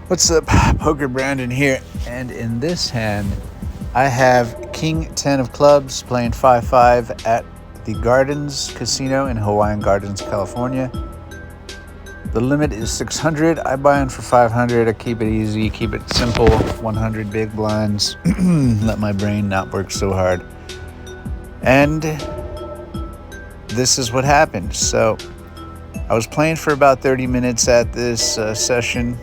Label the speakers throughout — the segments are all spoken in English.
Speaker 1: What's up, Pokerbrandon here, and in this hand, I have King 10 of clubs playing 5-5 at the Gardens Casino in Hawaiian Gardens, California. The limit is 600. I buy in for 500. I keep it easy, keep it simple. 100 big blinds. Let my brain not work so hard. And this is what happened. So I was playing for about 30 minutes at this session,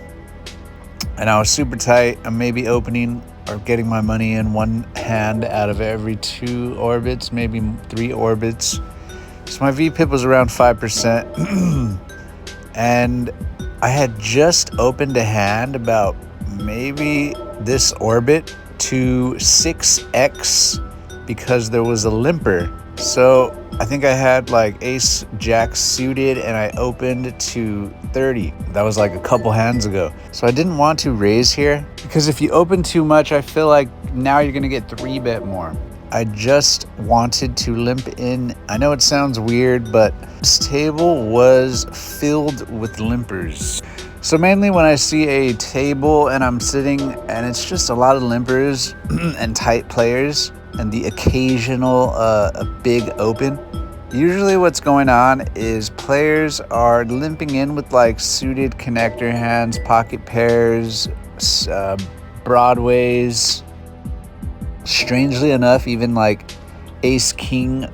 Speaker 1: and I was super tight. I'm maybe opening or getting my money in one hand out of every 2 orbits, maybe 3 orbits. So my VPIP was around 5%. And I had just opened a hand about maybe this orbit to 6x because there was a limper. So I think I had like ace jack suited and I opened to 30. That was like a couple hands ago. So I didn't want to raise here because if you open too much, I feel like now you're gonna get 3-bet more. I just wanted to limp in. I know it sounds weird, but this table was filled with limpers. So mainly when I see a table and I'm sitting and it's just a lot of limpers and tight players and the occasional a big open, usually what's going on is players are limping in with like suited connector hands, pocket pairs, broadways. Strangely enough, even like ace king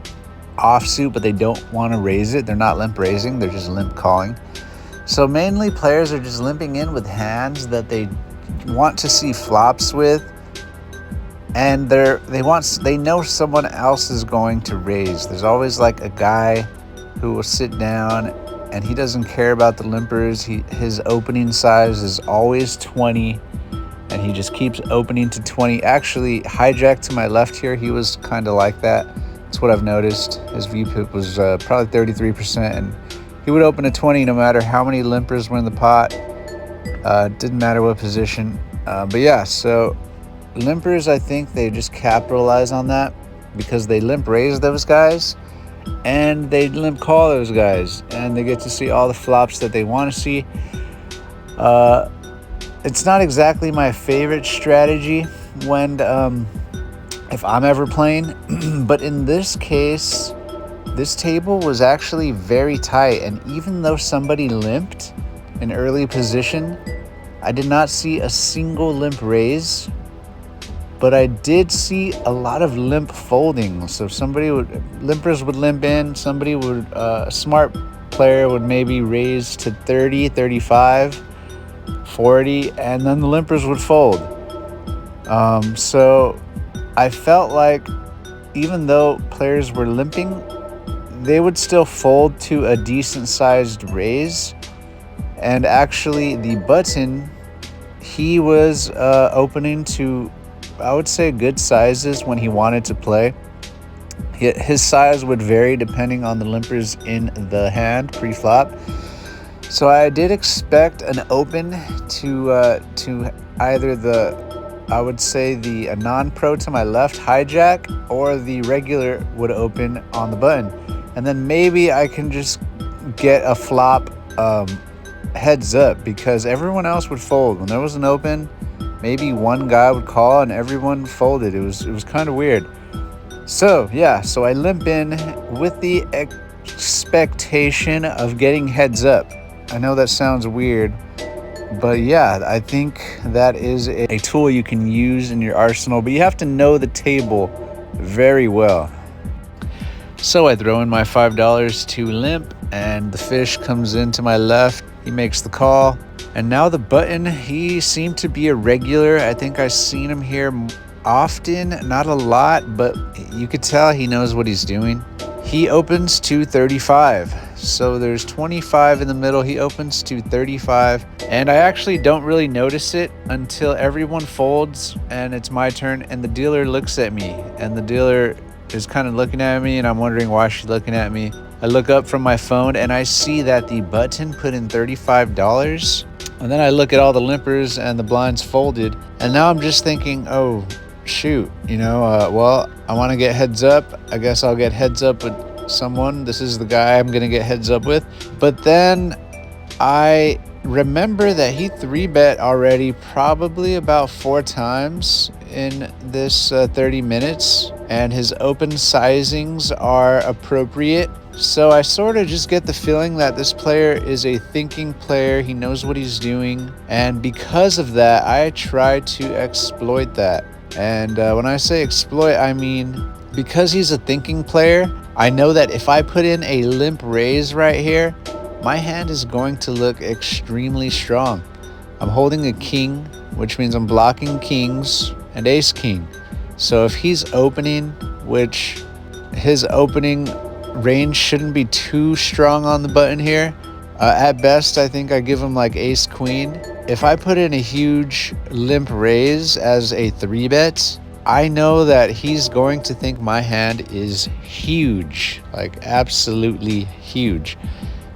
Speaker 1: offsuit, but they don't want to raise it. They're not limp raising, they're just limp calling. So mainly players are just limping in with hands that they want to see flops with, and they know someone else is going to raise. There's always like a guy who will sit down and he doesn't care about the limpers. His opening size is always 20. And he just keeps opening to 20. Actually, hijack to my left here, he was kind of like that. That's what I've noticed. His VPIP was probably 33%, and he would open to 20 no matter how many limpers were in the pot. Didn't matter what position. But yeah, so limpers, I think they just capitalize on that because they limp raise those guys and they limp call those guys, and they get to see all the flops that they want to see. It's not exactly my favorite strategy when if I'm ever playing, but in this case, this table was actually very tight, and even though somebody limped in early position, I did not see a single limp raise, but I did see a lot of limp folding. So limpers would limp in, somebody would, a smart player would maybe raise to 30, 35, 40, and then the limpers would fold. So I felt like even though players were limping, they would still fold to a decent sized raise. And actually the button, he was opening to, I would say, good sizes when he wanted to play. His size would vary depending on the limpers in the hand pre-flop. So I did expect an open to either the non-pro to my left hijack, or the regular would open on the button, and then maybe I can just get a flop heads up, because everyone else would fold when there was an open. Maybe one guy would call and everyone folded. It was kind of weird. So yeah, so I limp in with the expectation of getting heads up. I know that sounds weird, but yeah, I think that is a tool you can use in your arsenal, but you have to know the table very well. So I throw in my $5 to limp, and the fish comes into my left. He makes the call, and now the button, he seemed to be a regular. I think I've seen him here often, not a lot, but you could tell he knows what he's doing. He opens to 35. So there's 25 in the middle. He opens to 35. And I actually don't really notice it until everyone folds and it's my turn, and the dealer looks at me, and the dealer is kind of looking at me, and I'm wondering why she's looking at me. I look up from my phone and I see that the button put in $35. And then I look at all the limpers and the blinds folded. And now I'm just thinking, oh, shoot, well, I want to get heads up. I guess I'll get heads up with someone. This is the guy I'm going to get heads up with. But then I remember that he 3-bet already probably about 4 times in this 30 minutes, and his open sizings are appropriate. So I sort of just get the feeling that this player is a thinking player. He knows what he's doing, and because of that, I try to exploit that. And when I say exploit, I mean because he's a thinking player, I know that if I put in a limp raise right here, my hand is going to look extremely strong. I'm holding a king, which means I'm blocking kings and ace king. So if he's opening, which his opening range shouldn't be too strong on the button here. At best, I think I give him like ace queen. If I put in a huge limp raise as a 3-bet, I know that he's going to think my hand is huge, like absolutely huge,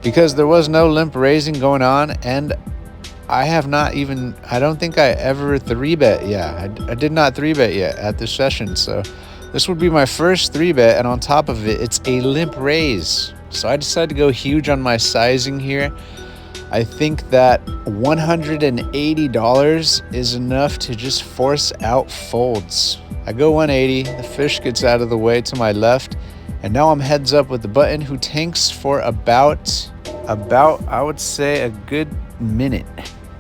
Speaker 1: because there was no limp raising going on, and I don't think I ever 3-bet. Yeah, I did not 3-bet yet at this session, so this would be my first 3-bet, and on top of it, it's a limp raise. So I decided to go huge on my sizing here. I think that $180 is enough to just force out folds. I go 180, the fish gets out of the way to my left, and now I'm heads up with the button, who tanks for about I would say a good minute.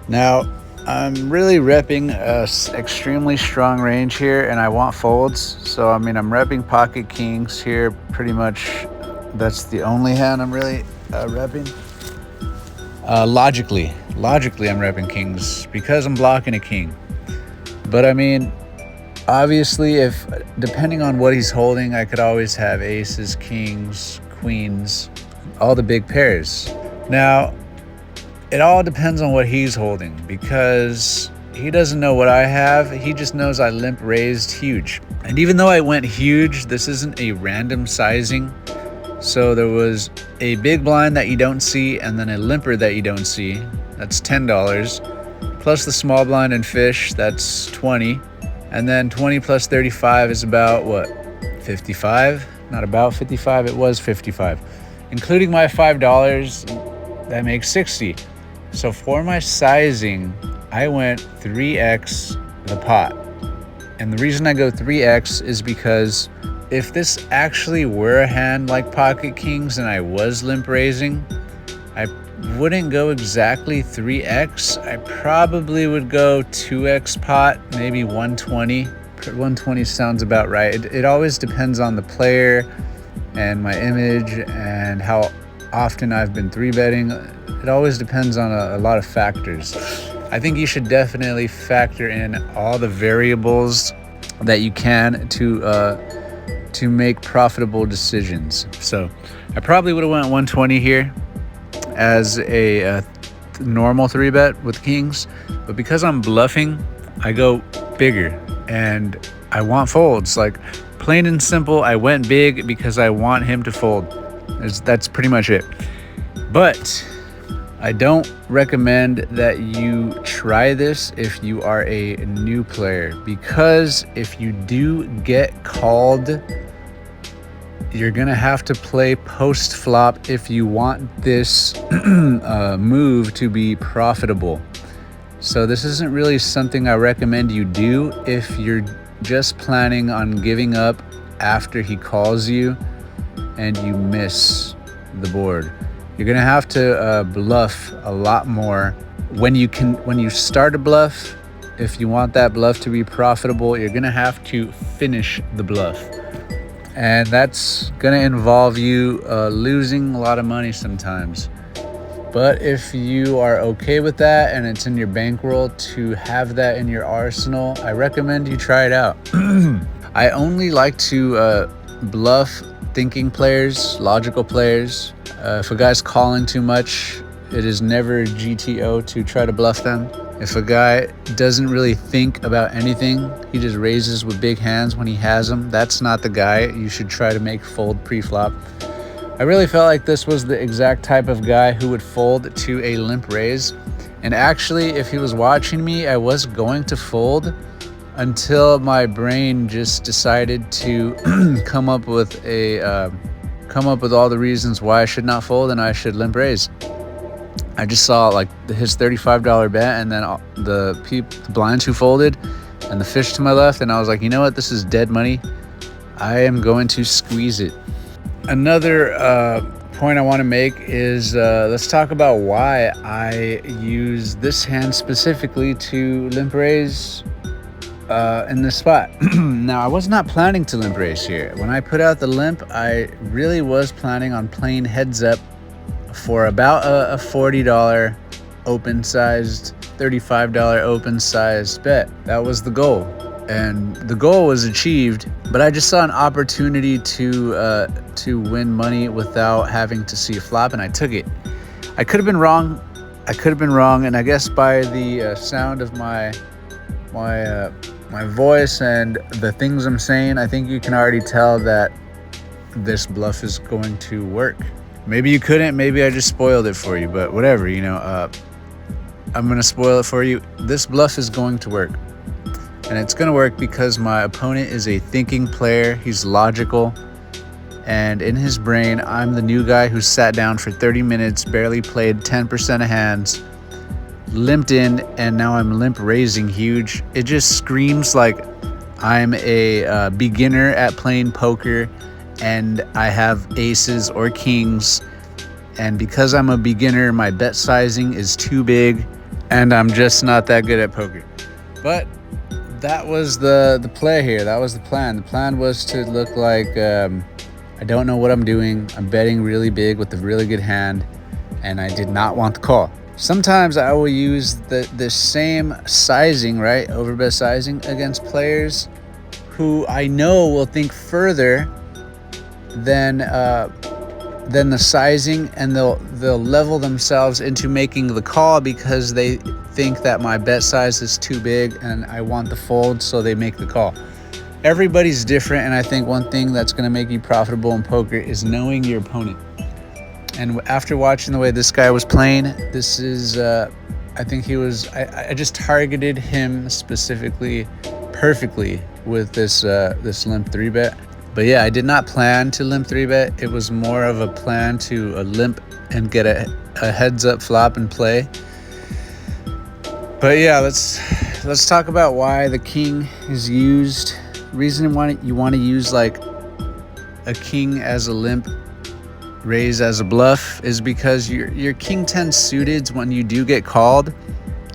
Speaker 1: Now I'm really repping a extremely strong range here, and I want folds. So I mean, I'm repping pocket kings here pretty much. That's the only hand I'm really repping. Logically I'm repping kings because I'm blocking a king. But I mean, obviously, if depending on what he's holding, I could always have aces, kings, queens, all the big pairs. Now, it all depends on what he's holding, because he doesn't know what I have. He just knows I limp raised huge. And even though I went huge, this isn't a random sizing. So there was a big blind that you don't see, and then a limper that you don't see. That's $10. Plus the small blind and fish, that's 20. And then 20 plus 35 is about what? 55? Not about 55, it was 55. Including my $5, that makes 60. So for my sizing, I went 3x the pot. And the reason I go 3x is because if this actually were a hand like pocket kings and I was limp raising, I wouldn't go exactly 3x. I probably would go 2x pot, maybe 120. 120 sounds about right. It always depends on the player and my image and how often I've been 3-betting. It always depends on a lot of factors. I think you should definitely factor in all the variables that you can to make profitable decisions. So I probably would have went 120 here as a normal 3-bet with kings, but because I'm bluffing, I go bigger and I want folds. Like, plain and simple, I went big because I want him to fold. That's pretty much it. But I don't recommend that you try this if you are a new player, because if you do get called, you're gonna have to play post flop if you want this move to be profitable. So this isn't really something I recommend you do if you're just planning on giving up after he calls you and you miss the board. You're gonna have to bluff a lot more. When you start a bluff, if you want that bluff to be profitable, you're gonna have to finish the bluff. And that's gonna involve you losing a lot of money sometimes. But if you are okay with that and it's in your bankroll to have that in your arsenal, I recommend you try it out. I only like to bluff thinking players, logical players. If a guy's calling too much, it is never GTO to try to bluff them. If a guy doesn't really think about anything, he just raises with big hands when he has them, that's not the guy you should try to make fold pre-flop. I really felt like this was the exact type of guy who would fold to a limp raise. And actually, if he was watching me, I was going to fold until my brain just decided to come up with all the reasons why I should not fold and I should limp raise. I just saw like his $35 bet, and then the blinds who folded, and the fish to my left, and I was like, you know what? This is dead money. I am going to squeeze it. Another point I want to make is let's talk about why I use this hand specifically to limp raise in this spot. Now, I was not planning to limp raise here. When I put out the limp, I really was planning on playing heads up for about a $40 open-sized, $35 open-sized bet. That was the goal, and the goal was achieved. But I just saw an opportunity to win money without having to see a flop, and I took it. I could have been wrong. And I guess by the sound of my voice and the things I'm saying, I think you can already tell that this bluff is going to work. Maybe you couldn't, maybe I just spoiled it for you, but whatever, I'm gonna spoil it for you. This bluff is going to work, and it's gonna work because my opponent is a thinking player. He's logical, and in his brain, I'm the new guy who sat down for 30 minutes, barely played 10% of hands, limped in, and now I'm limp raising huge. It just screams like I'm a beginner at playing poker, and I have aces or kings, and because I'm a beginner, my bet sizing is too big, and I'm just not that good at poker. But that was the play here. That was the plan. The plan was to look like I don't know what I'm doing. I'm betting really big with a really good hand, and I did not want the call. Sometimes I will use the same sizing, right, overbet sizing, against players who I know will think further than the sizing, and they'll level themselves into making the call because they think that my bet size is too big and I want the fold, so they make the call. Everybody's different, and I think one thing that's going to make you profitable in poker is knowing your opponent. And after watching the way this guy was playing, this is I think he was I just targeted him specifically perfectly with this limp 3-bet. But yeah, I did not plan to limp 3-bet. It was more of a plan to limp and get a heads up flop and play. But yeah, let's talk about why the king is used. Reason you want to use like a king as a limp raise as a bluff is because your king 10 suited, when you do get called,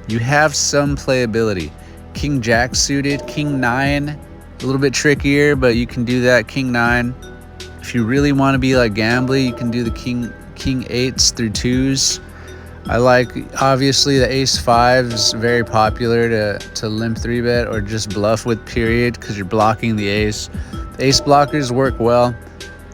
Speaker 1: you have some playability. King jack suited, king 9, a little bit trickier, but you can do that. King 9. If you really want to be like gambly, you can do the king 8s through 2s. I like, obviously, the ace 5 is very popular to limp 3-bet or just bluff with, period, because you're blocking the ace. The ace blockers work well.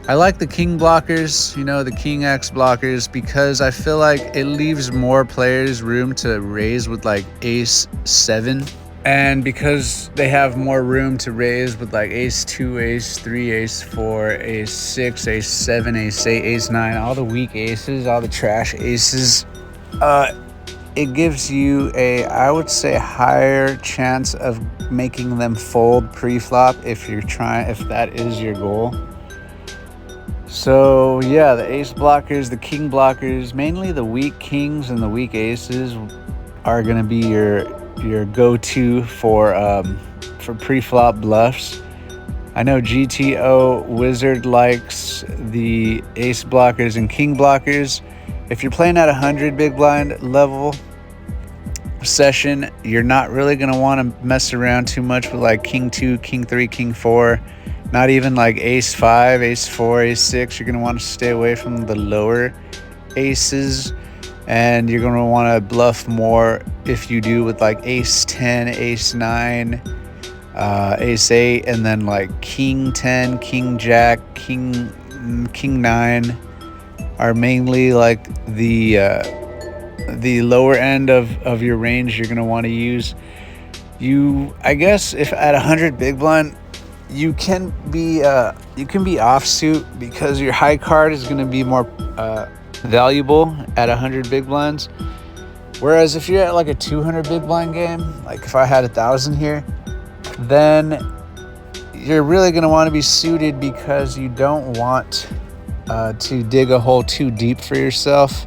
Speaker 1: I like the king blockers, the king X blockers, because I feel like it leaves more players room to raise with like ace 7. And because they have more room to raise with like ace 2, ace 3, ace 4, ace 6, ace 7, ace 8, ace 9, all the weak aces, all the trash aces, it gives you I would say, higher chance of making them fold pre-flop if that is your goal. So yeah, the ace blockers, the king blockers, mainly the weak kings and the weak aces are going to be your go-to for pre-flop bluffs. I know GTO Wizard likes the ace blockers and king blockers. If you're playing at 100 big blind level session, you're not really going to want to mess around too much with like king 2, king 3, king 4. Not even like ace 5, ace 4, ace 6. You're going to want to stay away from the lower aces, and you're going to want to bluff more if you do with like ace 10, ace 9, ace 8, and then like king 10, king jack, king 9 are mainly like the lower end of your range you're going to want to use. I guess if at 100 big blind, you can be offsuit because your high card is going to be more valuable at 100 big blinds. Whereas if you're at like a 200 big blind game, like if I had 1,000 here, then you're really going to want to be suited because you don't want to dig a hole too deep for yourself.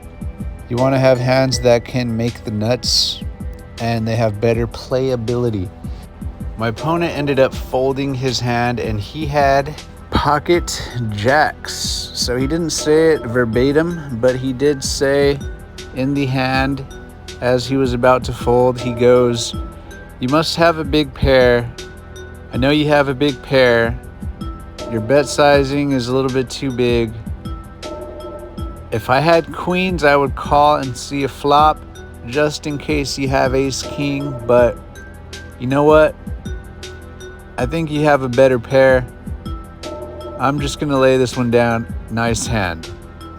Speaker 1: You want to have hands that can make the nuts and they have better playability. My opponent ended up folding his hand and he had pocket jacks. So he didn't say it verbatim, but he did say in the hand as he was about to fold, he goes, "You must have a big pair. I know you have a big pair. Your bet sizing is a little bit too big. If I had queens, I would call and see a flop just in case you have ace king, but you know what? I think you have a better pair. I'm just gonna lay this one down. Nice hand."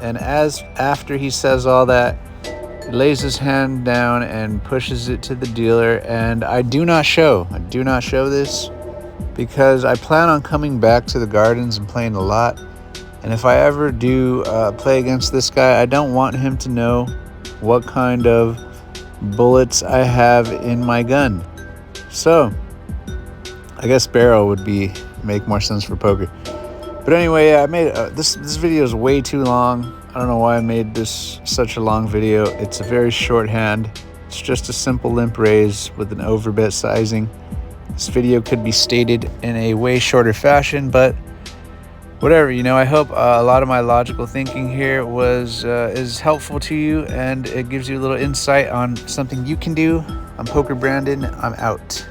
Speaker 1: And after he says all that, he lays his hand down and pushes it to the dealer. And I do not show this because I plan on coming back to the gardens and playing a lot. And if I ever do play against this guy, I don't want him to know what kind of bullets I have in my gun. So I guess barrel would make more sense for poker. But anyway, I made this video is way too long. I don't know why I made this such a long video. It's a very short hand. It's just a simple limp raise with an overbet sizing. This video could be stated in a way shorter fashion, but whatever, I hope a lot of my logical thinking here is helpful to you, and it gives you a little insight on something you can do. I'm Pokerbrandon. I'm out.